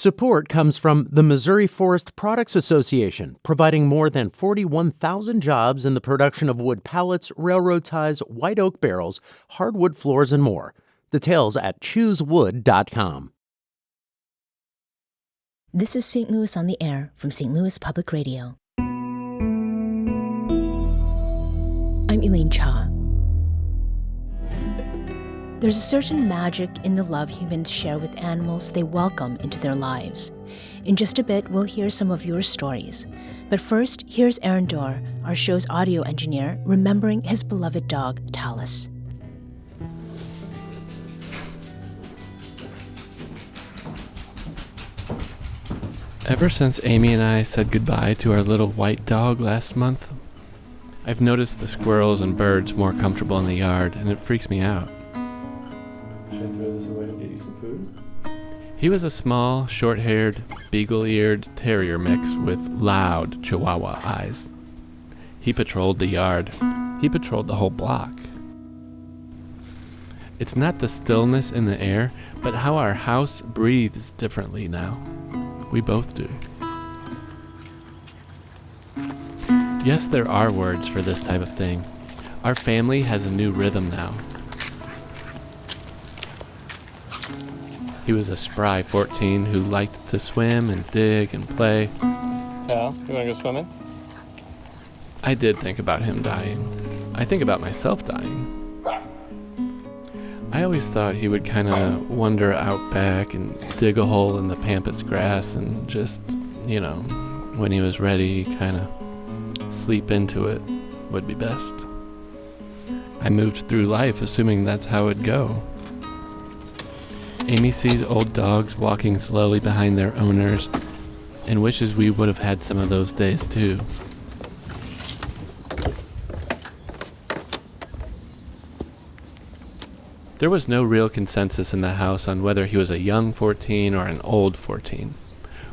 Support comes from the Missouri Forest Products Association, providing more than 41,000 jobs in the production of wood pallets, railroad ties, white oak barrels, hardwood floors, and more. Details at choosewood.com. This is St. Louis on the Air from St. Louis Public Radio. I'm Elaine Cha. There's a certain magic in the love humans share with animals they welcome into their lives. In just a bit, we'll hear some of your stories. But first, here's Aaron Doerr, our show's audio engineer, remembering his beloved dog, Tallis. Ever since Amy and I said goodbye to our little white dog last month, I've noticed the squirrels and birds more comfortable in the yard, and it freaks me out. Should I throw this away and get you some food? He was a small, short-haired, beagle-eared terrier mix with loud chihuahua eyes. He patrolled the yard. He patrolled the whole block. It's not the stillness in the air, but how our house breathes differently now. We both do. Yes, there are words for this type of thing. Our family has a new rhythm now. He was a spry 14 who liked to swim and dig and play. Al, you want to go swimming? I did think about him dying. I think about myself dying. I always thought he would kind of wander out back and dig a hole in the pampas grass and just, when he was ready, kind of sleep into it would be best. I moved through life assuming that's how it'd go. Amy sees old dogs walking slowly behind their owners and wishes we would have had some of those days too. There was no real consensus in the house on whether he was a young 14 or an old 14.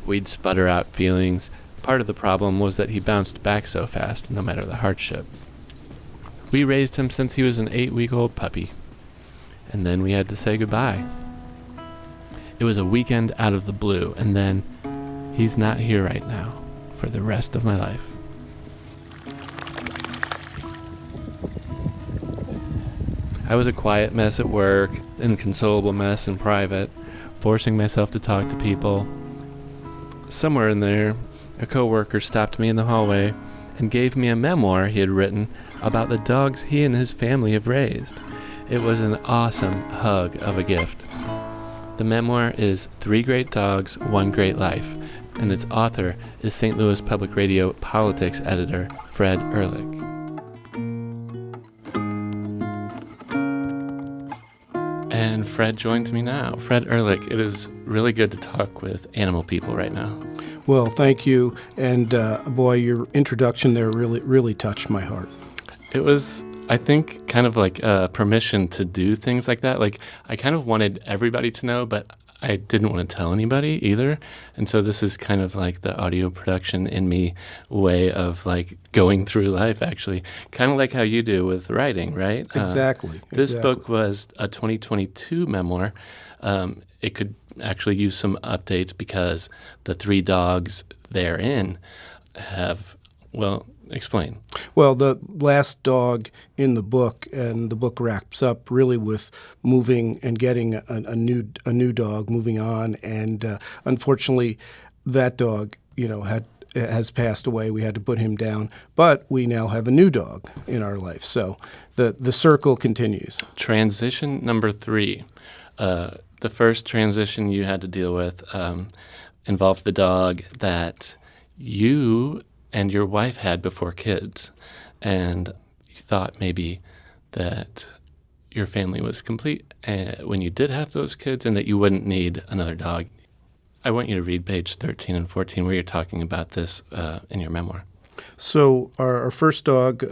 We'd sputter out feelings. Part of the problem was that he bounced back so fast, no matter the hardship. We raised him since he was an 8-week-old puppy. And then we had to say goodbye. It was a weekend out of the blue, and then he's not here right now for the rest of my life. I was a quiet mess at work, an inconsolable mess in private, forcing myself to talk to people. Somewhere in there, a coworker stopped me in the hallway and gave me a memoir he had written about the dogs he and his family have raised. It was an awesome hug of a gift. The memoir is 3 Great Dogs, 1 Great Life, and its author is St. Louis Public Radio politics editor Fred Ehrlich. And Fred joins me now. Fred Ehrlich, it is really good to talk with animal people right now. Well, thank you. And boy, your introduction there really touched my heart. It was, I think, kind of like permission to do things like that. Like, I kind of wanted everybody to know, but I didn't want to tell anybody either. And so this is kind of like the audio production in me way of like going through life, actually. Kind of like how you do with writing, right? Exactly. This book was a 2022 memoir. It could actually use some updates because the 3 dogs therein have, well, explain. Well, the last dog in the book, and the book wraps up really with moving and getting a new dog, moving on, and unfortunately, that dog, has passed away. We had to put him down, but we now have a new dog in our life. So the circle continues. Transition number 3. The first transition you had to deal with involved the dog that you and your wife had before kids, and you thought maybe that your family was complete when you did have those kids and that you wouldn't need another dog. I want you to read page 13 and 14 where you're talking about this in your memoir. So our first dog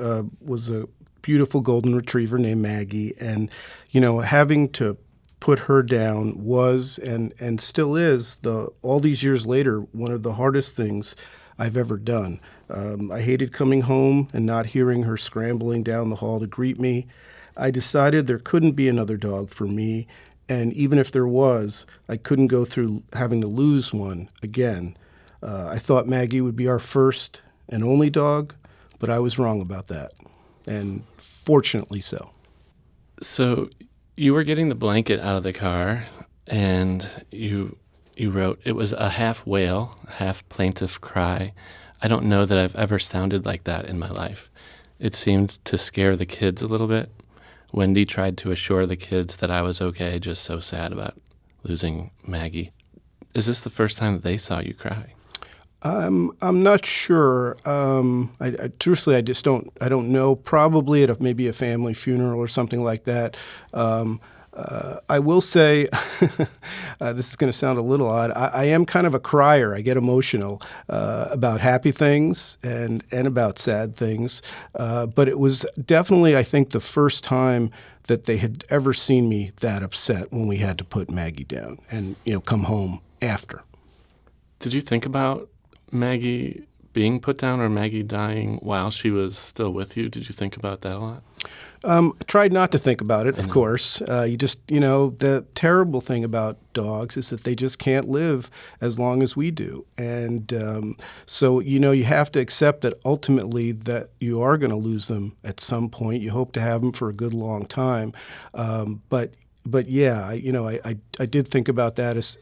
was a beautiful golden retriever named Maggie, and, having to put her down was and still is, all these years later, one of the hardest things I've ever done. I hated coming home and not hearing her scrambling down the hall to greet me. I decided there couldn't be another dog for me, And even if there was, I couldn't go through having to lose one again. I thought Maggie would be our first and only dog, but I was wrong about that, and fortunately so. So you were getting the blanket out of the car, and you wrote, "It was a half wail, half plaintive cry. I don't know that I've ever sounded like that in my life. It seemed to scare the kids a little bit. Wendy tried to assure the kids that I was okay, just so sad about losing Maggie." Is this the first time that they saw you cry? I'm not sure. Truthfully, I don't know. Probably at maybe a family funeral or something like that. I will say, this is going to sound a little odd. I am kind of a crier. I get emotional about happy things and about sad things. But it was definitely, I think, the first time that they had ever seen me that upset when we had to put Maggie down and come home after. Did you think about Maggie being put down or Maggie dying while she was still with you? Did you think about that a lot? Tried not to think about it, of course. The terrible thing about dogs is that they just can't live as long as we do. And so you have to accept that ultimately that you are going to lose them at some point. You hope to have them for a good long time. But yeah, I did think about that as,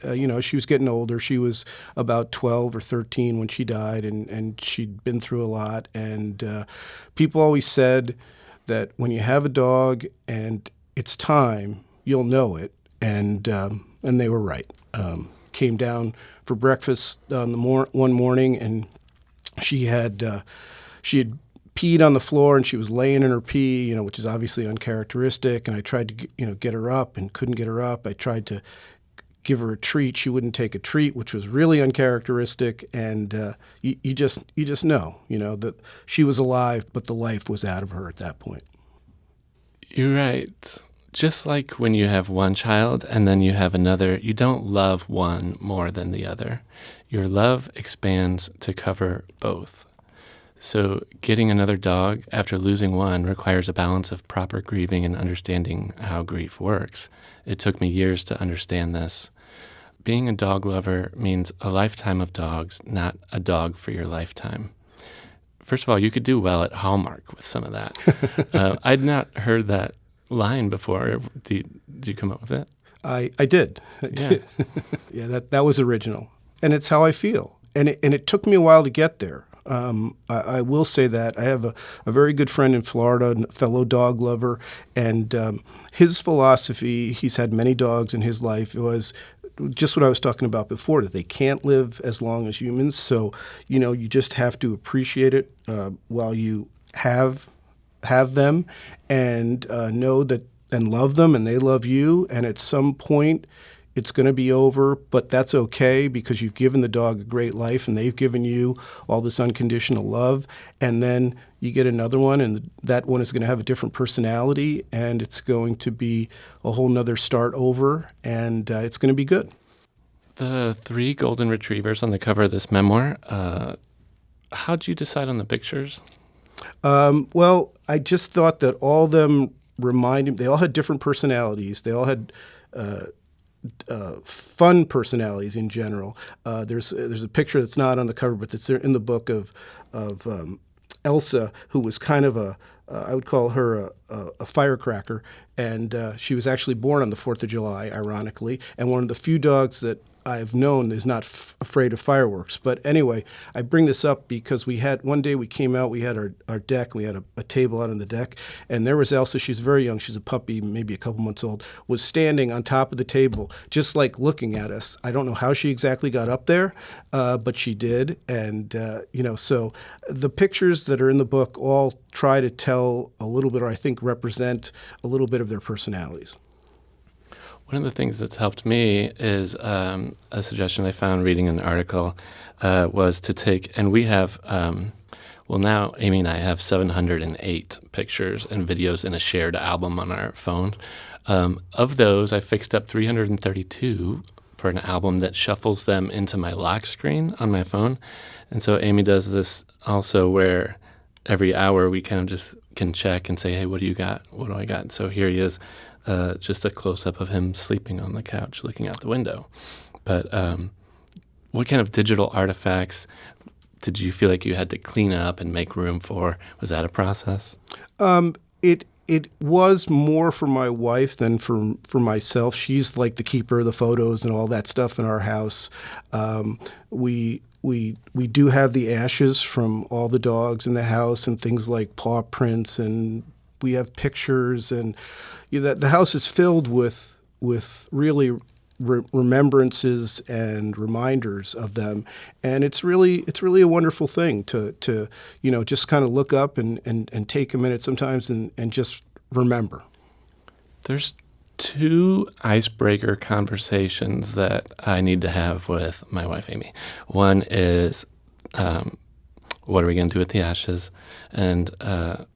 she was getting older. She was about 12 or 13 when she died, and she'd been through a lot. And people always said that when you have a dog and it's time, you'll know it. And they were right. Came down for breakfast one morning, and she had peed on the floor, and she was laying in her pee, which is obviously uncharacteristic. And I tried to, get her up and couldn't get her up. I tried to give her a treat. She wouldn't take a treat, which was really uncharacteristic. And you just know, that she was alive, but the life was out of her at that point. You're right. Just like when you have one child and then you have another, you don't love one more than the other. Your love expands to cover both. So getting another dog after losing one requires a balance of proper grieving and understanding how grief works. It took me years to understand this. Being a dog lover means a lifetime of dogs, not a dog for your lifetime. First of all, you could do well at Hallmark with some of that. I'd not heard that line before. Did you come up with it? I did. Yeah. Yeah, that was original. And it's how I feel. And it took me a while to get there. I will say that I have a very good friend in Florida, a fellow dog lover, and his philosophy, he's had many dogs in his life, it was just what I was talking about before, that they can't live as long as humans. So, you just have to appreciate it while you have them, and know that, and love them, and they love you. And at some point, it's going to be over, but that's okay, because you've given the dog a great life and they've given you all this unconditional love. And then you get another one, and that one is going to have a different personality, and it's going to be a whole nother start over, and it's going to be good. The 3 golden retrievers on the cover of this memoir, how'd you decide on the pictures? Well, I just thought that all of them they all had different personalities. They all had fun personalities in general. There's a picture that's not on the cover, but that's there in the book of Elsa, who was kind of I would call her a firecracker, and she was actually born on the 4th of July, ironically, and one of the few dogs that I've known is not afraid of fireworks. But anyway, I bring this up because one day we came out, we had our deck, we had a table out on the deck, and there was Elsa. She's very young, she's a puppy, maybe a couple months old, was standing on top of the table, just like looking at us. I don't know how she exactly got up there, but she did. And, so the pictures that are in the book all try to tell a little bit, or I think represent a little bit of their personalities. One of the things that's helped me is a suggestion I found reading an article was to take, and we have, now Amy and I have 708 pictures and videos in a shared album on our phone. Of those, I fixed up 332 for an album that shuffles them into my lock screen on my phone. And so Amy does this also, where every hour we kind of just can check and say, hey, what do you got? What do I got? So here he is. just a close-up of him sleeping on the couch looking out the window. But what kind of digital artifacts did you feel like you had to clean up and make room for? Was that a process? It was more for my wife than for myself. She's like the keeper of the photos and all that stuff in our house. We do have the ashes from all the dogs in the house and things like paw prints, and we have pictures, and the house is filled with really remembrances and reminders of them, and it's really a wonderful thing to just kind of look up and take a minute sometimes and just remember. There's two icebreaker conversations that I need to have with my wife, Amy. One is, what are we going to do with the ashes? And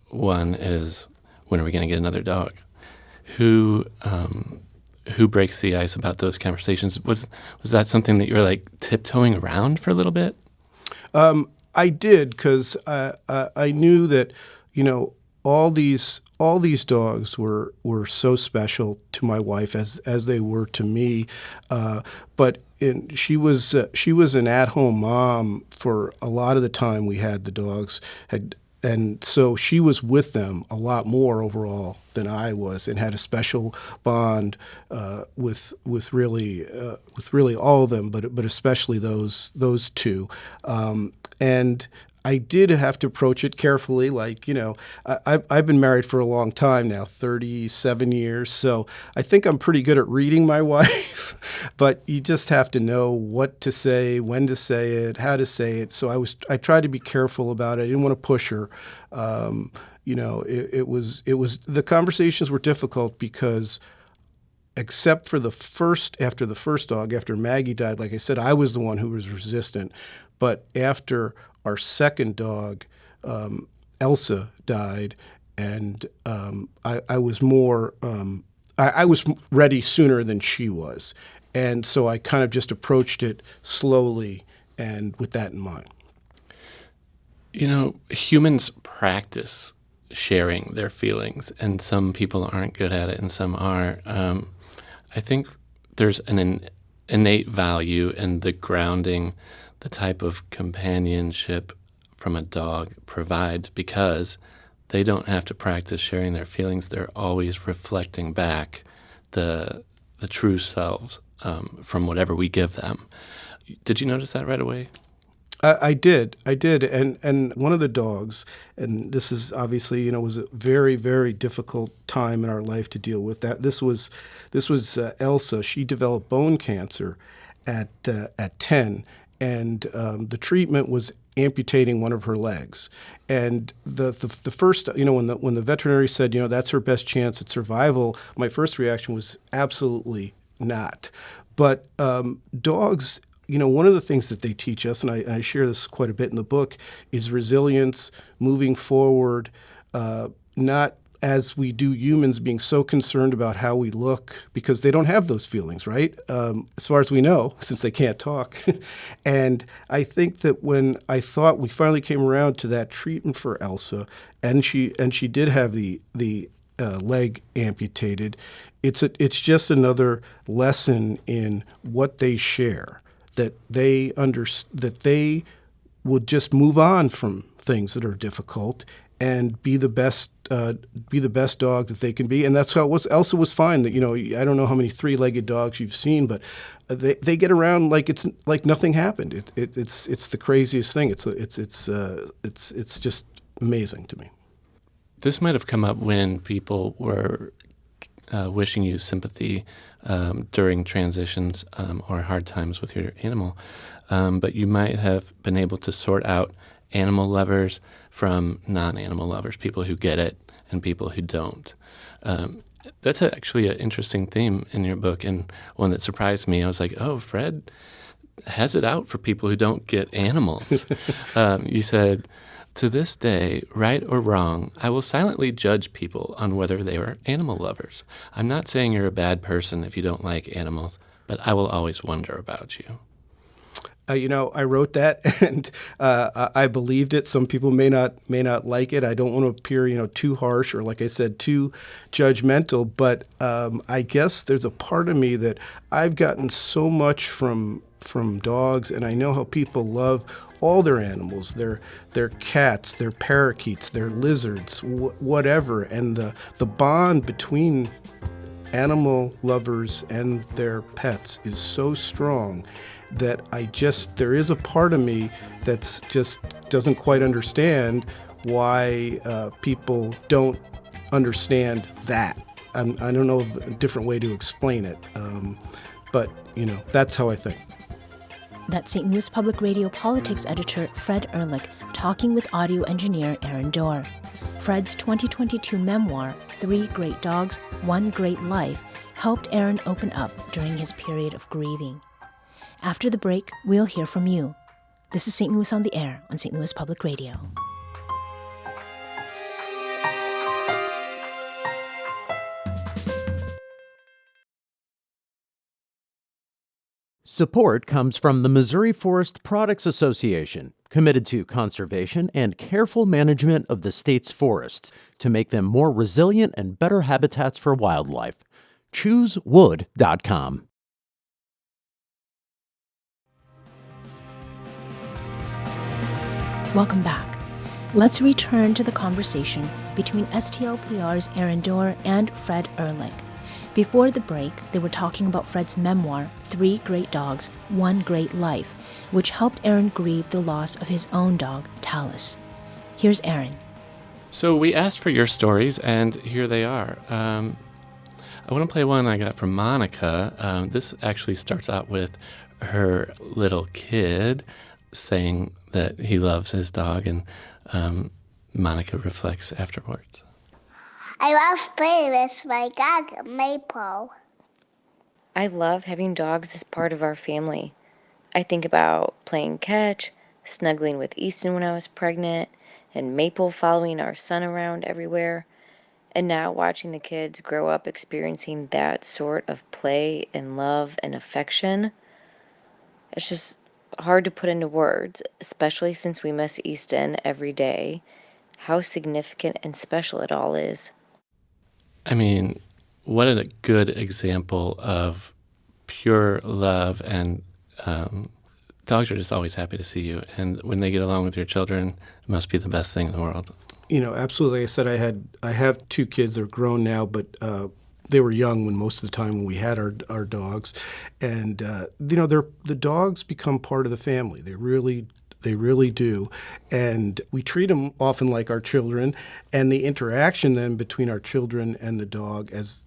one is, when are we going to get another dog? Who breaks the ice about those conversations? Was that something that you were like tiptoeing around for a little bit? I did, because I knew that all these dogs were so special to my wife as they were to me, but she was an at-home mom for a lot of the time we had the dogs, and so she was with them a lot more overall than I was, and had a special bond with really all of them, but especially those two, and I did have to approach it carefully. Like, I've been married for a long time now, 37 years. So I think I'm pretty good at reading my wife, but you just have to know what to say, when to say it, how to say it. So I tried to be careful about it. I didn't want to push her. It was the conversations were difficult because, except for after the first dog, after Maggie died, like I said, I was the one who was resistant. But after our second dog, Elsa, died, and I was more I was ready sooner than she was, and so I kind of just approached it slowly and with that in mind. Humans practice sharing their feelings, and some people aren't good at it, and some are. I think there's an innate value in the grounding the type of companionship from a dog provides, because they don't have to practice sharing their feelings. They're always reflecting back the true selves from whatever we give them. Did you notice that right away? I did, and one of the dogs, and this is obviously was a very, very difficult time in our life to deal with. That this was Elsa. She developed bone cancer at 10. And the treatment was amputating one of her legs. And the first, when the veterinary said, that's her best chance at survival, my first reaction was absolutely not. But dogs, one of the things that they teach us, and I share this quite a bit in the book, is resilience, moving forward, not as we do humans, being so concerned about how we look, because they don't have those feelings, right? As far as we know, since they can't talk. And I think that when I thought we finally came around to that treatment for Elsa, and she did have the leg amputated, it's just another lesson in what they share, that they would just move on from things that are difficult and be the best dog that they can be. And that's how it was. Elsa was fine. That I don't know how many three-legged dogs you've seen, but they get around like it's like nothing happened. It's the craziest thing. It's just amazing to me. This might have come up when people were wishing you sympathy during transitions or hard times with your animal, but you might have been able to sort out animal lovers from non-animal lovers, people who get it and people who don't. That's actually an interesting theme in your book, and one that surprised me. I was like, oh, Fred has it out for people who don't get animals. You said, to this day, right or wrong, I will silently judge people on whether they are animal lovers. I'm not saying you're a bad person if you don't like animals, but I will always wonder about you. I wrote that, and I believed it. Some people may not like it. I don't want to appear, too harsh or, like I said, too judgmental. But I guess there's a part of me that I've gotten so much from dogs, and I know how people love all their animals, their cats, their parakeets, their lizards, whatever, and the bond between animal lovers and their pets is so strong that there is a part of me that's just doesn't quite understand why people don't understand that. I don't know of a different way to explain it, but that's how I think. That's St. Louis Public Radio politics editor Fred Ehrlich talking with audio engineer Aaron Doerr. Fred's 2022 memoir, 3 Great Dogs, 1 Great Life, helped Aaron open up during his period of grieving. After the break, we'll hear from you. This is St. Louis on the Air on St. Louis Public Radio. Support comes from the Missouri Forest Products Association, committed to conservation and careful management of the state's forests to make them more resilient and better habitats for wildlife. ChooseWood.com. Welcome back. Let's return to the conversation between STLPR's Aaron Doerr and Fred Ehrlich. Before the break, they were talking about Fred's memoir, 3 Great Dogs, 1 Great Life, which helped Aaron grieve the loss of his own dog, Tallis. Here's Aaron. So we asked for your stories, and here they are. I want to play one I got from Monica. This actually starts out with her little kid saying that he loves his dog, and Monica reflects afterwards. I love playing with my dog, Maple. I love having dogs as part of our family. I think about playing catch, snuggling with Easton when I was pregnant, and Maple following our son around everywhere. And now watching the kids grow up experiencing that sort of play and love and affection. It's just hard to put into words, especially since we miss Easton every day, how significant and special it all is. I mean, what a good example of pure love, and dogs are just always happy to see you. And when they get along with your children, it must be the best thing in the world. Absolutely. Like I said, I have 2 kids. They're grown now, but they were young most of the time when we had our dogs. And, the dogs become part of the family. They really do. And we treat them often like our children. And the interaction then between our children and the dog, as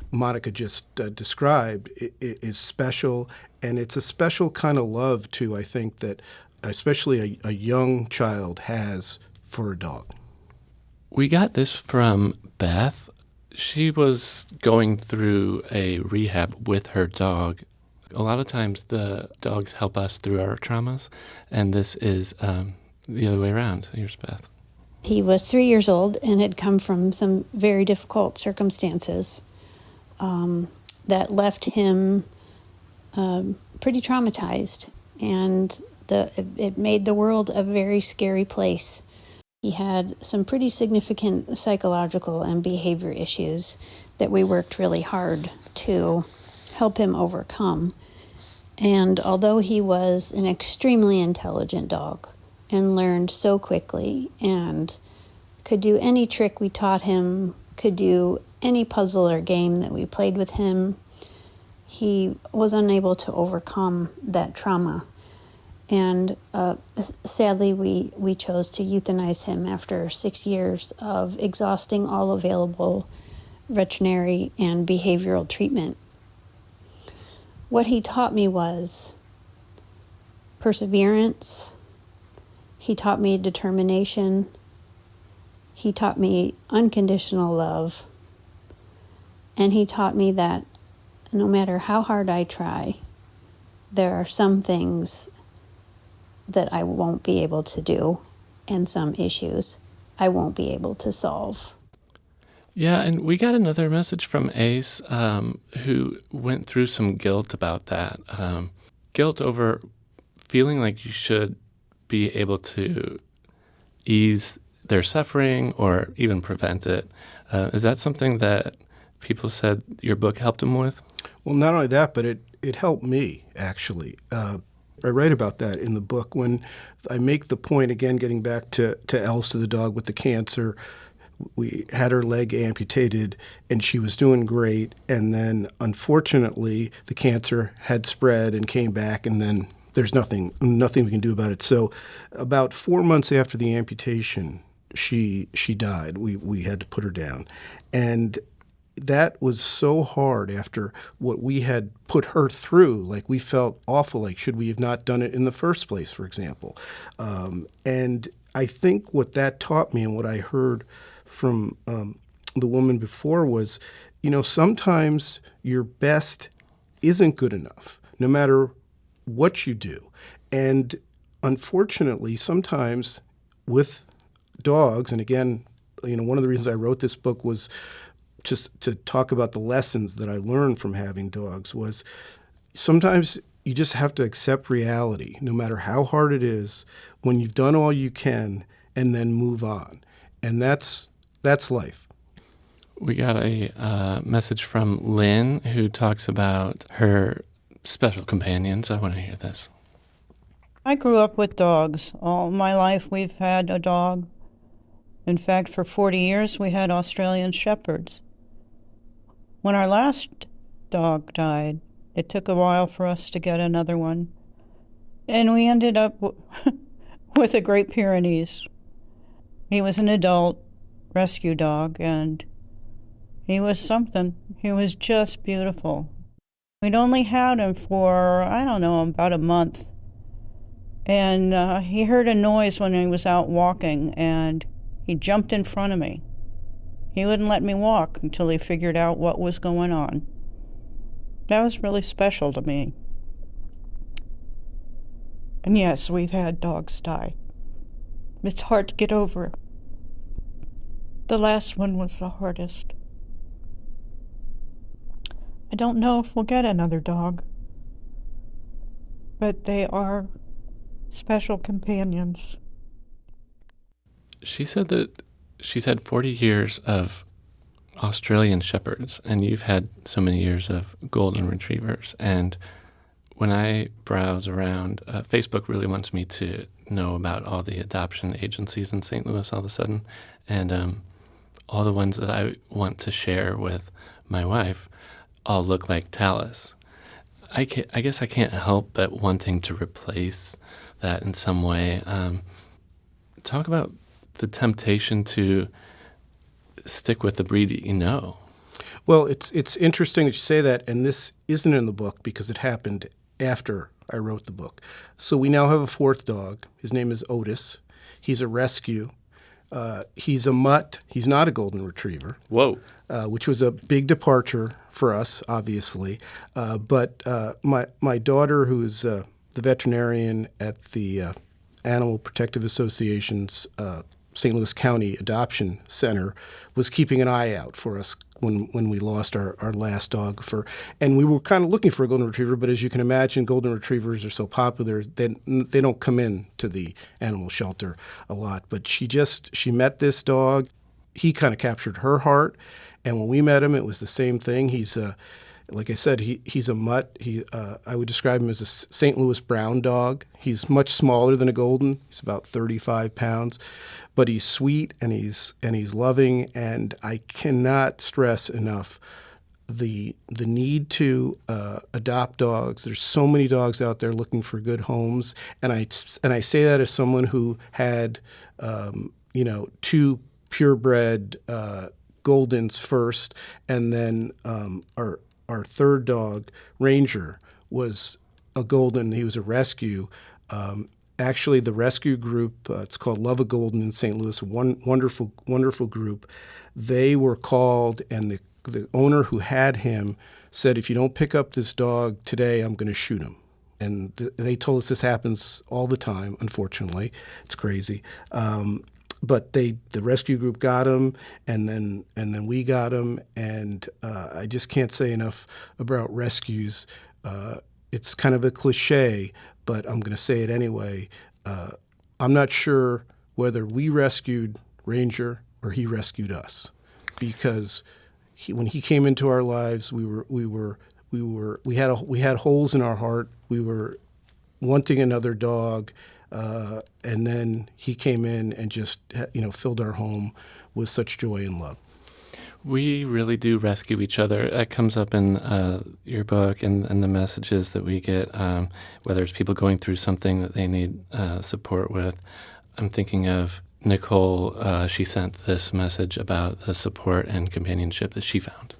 Monica just described, is special. And it's a special kind of love, too, I think, that especially a young child has for a dog. We got this from Beth. She was going through a rehab with her dog. A lot of times the dogs help us through our traumas, and this is the other way around. Here's Beth. He was 3 years old and had come from some very difficult circumstances that left him pretty traumatized, and it made the world a very scary place. He had some pretty significant psychological and behavior issues that we worked really hard to help him overcome. And although he was an extremely intelligent dog and learned so quickly and could do any trick we taught him, could do any puzzle or game that we played with him, he was unable to overcome that trauma. And sadly, we chose to euthanize him after 6 years of exhausting all available veterinary and behavioral treatment. What he taught me was perseverance. He taught me determination. He taught me unconditional love. And he taught me that no matter how hard I try, there are some things that I won't be able to do, and some issues I won't be able to solve. Yeah, and we got another message from Ace, who went through some guilt about that. guilt over feeling like you should be able to ease their suffering or even prevent it. Is that something that people said your book helped them with? Well, not only that, but it helped me, actually. I write about that in the book when I make the point, again, getting back to Elsa, the dog with the cancer. We had her leg amputated, and she was doing great. And then, unfortunately, the cancer had spread and came back, and then there's nothing we can do about it. So about 4 months after the amputation, she died. We had to put her down. And that was so hard after what we had put her through. Like, we felt awful. Like, should we have not done it in the first place, for example? And I think what that taught me and what I heard from the woman before was, sometimes your best isn't good enough, no matter what you do. And unfortunately, sometimes with dogs, and again, one of the reasons I wrote this book was just to talk about the lessons that I learned from having dogs, was sometimes you just have to accept reality, no matter how hard it is, when you've done all you can, and then move on. And that's life. We got a message from Lynn, who talks about her special companions. I want to hear this. I grew up with dogs. All my life we've had a dog. In fact, for 40 years we had Australian Shepherds. When our last dog died, it took a while for us to get another one. And we ended up with a Great Pyrenees. He was an adult rescue dog, and he was something. He was just beautiful. We'd only had him for, about a month. And he heard a noise when he was out walking, and he jumped in front of me. He wouldn't let me walk until he figured out what was going on. That was really special to me. And yes, we've had dogs die. It's hard to get over. The last one was the hardest. I don't know if we'll get another dog, but they are special companions. She said that she's had 40 years of Australian Shepherds, and you've had so many years of Golden Retrievers. And when I browse around, Facebook really wants me to know about all the adoption agencies in St. Louis all of a sudden. And all the ones that I want to share with my wife all look like Tallis. I guess I can't help but wanting to replace that in some way. Talk about the temptation to stick with the breed you know. Well, it's interesting that you say that, and this isn't in the book because it happened after I wrote the book. So we now have a fourth dog. His name is Otis. He's a rescue. He's a mutt. He's not a golden retriever. Whoa. Which was a big departure for us, obviously. But my daughter, who is the veterinarian at the Animal Protective Association's St. Louis County Adoption Center, was keeping an eye out for us when we lost our last dog. And we were kind of looking for a golden retriever, but as you can imagine, golden retrievers are so popular, they don't come in to the animal shelter a lot. But she met this dog. He kind of captured her heart. And when we met him, it was the same thing. He's like I said, he's a mutt. I would describe him as a St. Louis brown dog. He's much smaller than a golden. He's about 35 pounds, but he's sweet and he's loving. And I cannot stress enough the need to adopt dogs. There's so many dogs out there looking for good homes, and I say that as someone who had two purebred Goldens first, and then our third dog, Ranger, was a Golden. He was a rescue. Actually, the rescue group, it's called Love a Golden in St. Louis, one wonderful, wonderful group. They were called, and the owner who had him said, if you don't pick up this dog today, I'm going to shoot him. And they told us this happens all the time, unfortunately. It's crazy. But the rescue group got him, and then we got him, and I just can't say enough about rescues. it's kind of a cliche, but I'm going to say it anyway. I'm not sure whether we rescued Ranger or he rescued us, because when he came into our lives, we had holes in our heart. We were wanting another dog, and then he came in and just filled our home with such joy and love. We really do rescue each other. That comes up in your book and the messages that we get, whether it's people going through something that they need support with. I'm thinking of Nicole. She sent this message about the support and companionship that she found.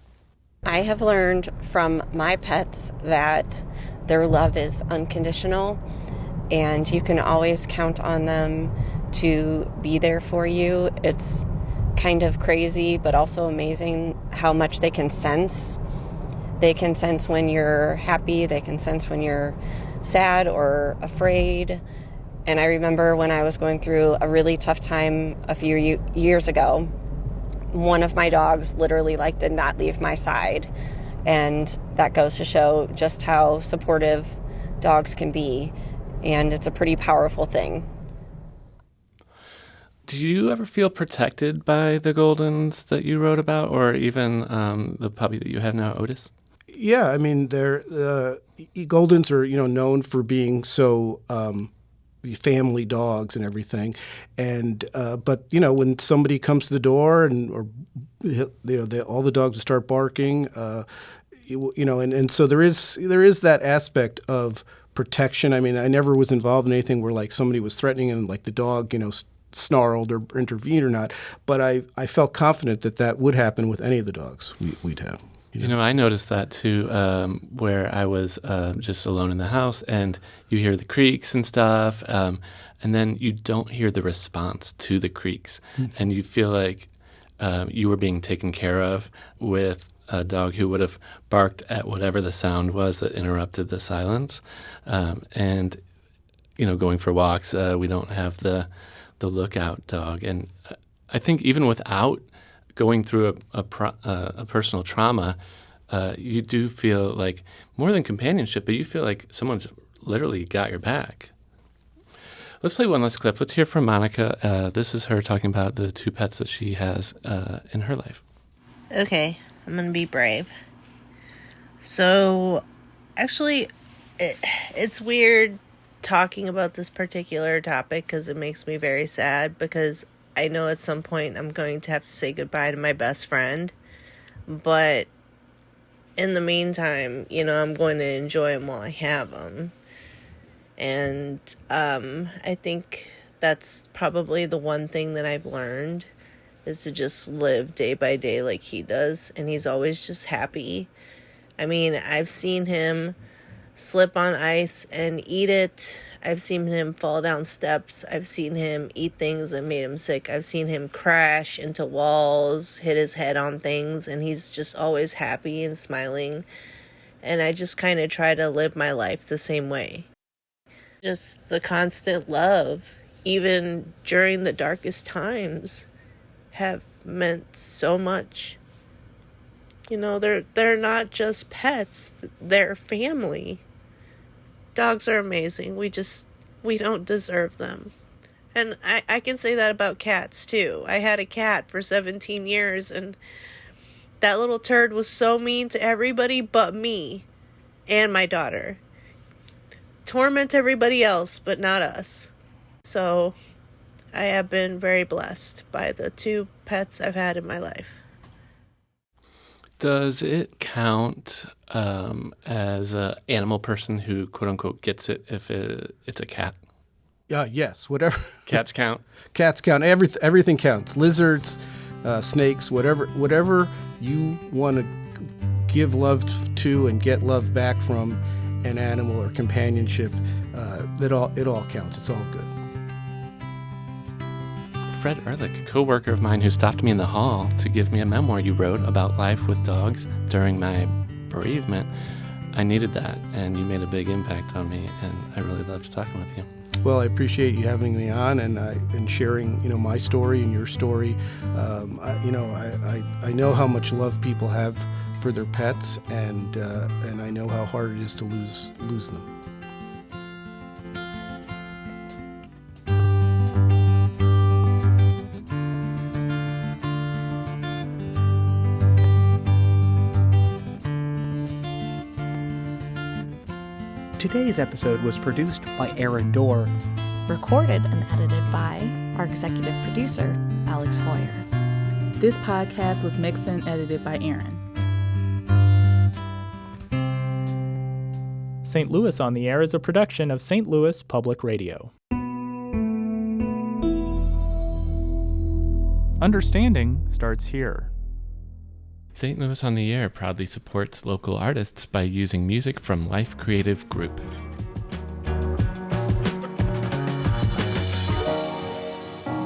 I have learned from my pets that their love is unconditional, and you can always count on them to be there for you. It's kind of crazy, but also amazing how much they can sense. They can sense when you're happy, they can sense when you're sad or afraid. And I remember when I was going through a really tough time a few years ago, one of my dogs literally did not leave my side. And that goes to show just how supportive dogs can be. And it's a pretty powerful thing. Do you ever feel protected by the Goldens that you wrote about, or even the puppy that you have now, Otis? Yeah, I mean, Goldens are known for being so family dogs and everything, and but when somebody comes to the door all the dogs will start barking, and so there is that aspect of protection. I mean, I never was involved in anything where somebody was threatening and the dog snarled or intervened or not, but I felt confident that would happen with any of the dogs we'd have. I noticed that too, where I was just alone in the house, and you hear the creaks and stuff, and then you don't hear the response to the creaks, and you feel like you were being taken care of with a dog who would have barked at whatever the sound was that interrupted the silence. And going for walks, we don't have the lookout dog, and I think even without going through a personal trauma, you do feel like more than companionship, but you feel like someone's literally got your back. Let's play one last clip. Let's hear from Monica. This is her talking about the two pets that she has in her life. Okay, I'm going to be brave. So, actually, it's weird talking about this particular topic because it makes me very sad, because I know at some point I'm going to have to say goodbye to my best friend, but in the meantime, I'm going to enjoy them while I have them. And I think that's probably the one thing that I've learned, is to just live day by day like he does, and he's always just happy. I mean, I've seen him slip on ice and eat it. I've seen him fall down steps. I've seen him eat things that made him sick. I've seen him crash into walls, hit his head on things, and he's just always happy and smiling. And I just kind of try to live my life the same way. Just the constant love, even during the darkest times, have meant so much. They're not just pets, they're family. Dogs are amazing. We don't deserve them. And I can say that about cats, too. I had a cat for 17 years, and that little turd was so mean to everybody but me and my daughter. Torment everybody else, but not us. So I have been very blessed by the two pets I've had in my life. Does it count as an animal person who, quote unquote, gets it if it's a cat? Yes, whatever. Cats count? Cats count. Everything counts. Lizards, snakes, whatever you want to give love to and get love back from an animal or companionship, it all counts. It's all good. Fred Ehrlich, a co-worker of mine who stopped me in the hall to give me a memoir you wrote about life with dogs during my bereavement. I needed that, and you made a big impact on me, and I really loved talking with you. Well, I appreciate you having me on and sharing, my story and your story. I know how much love people have for their pets, and I know how hard it is to lose them. Today's episode was produced by Aaron Doerr. Recorded and edited by our executive producer, Alex Hoyer. This podcast was mixed and edited by Aaron. St. Louis on the Air is a production of St. Louis Public Radio. Understanding starts here. St. Louis on the Air proudly supports local artists by using music from Life Creative Group.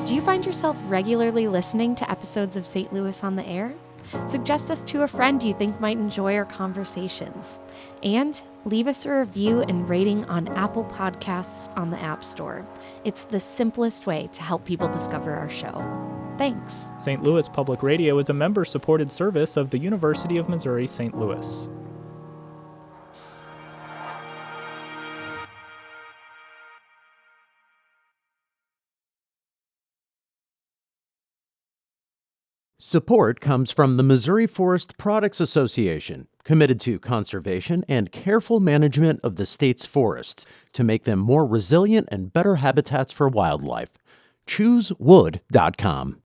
Do you find yourself regularly listening to episodes of St. Louis on the Air? Suggest us to a friend you think might enjoy our conversations. And leave us a review and rating on Apple Podcasts on the App Store. It's the simplest way to help people discover our show. Thanks. St. Louis Public Radio is a member-supported service of the University of Missouri St. Louis. Support comes from the Missouri Forest Products Association, committed to conservation and careful management of the state's forests to make them more resilient and better habitats for wildlife. ChooseWood.com.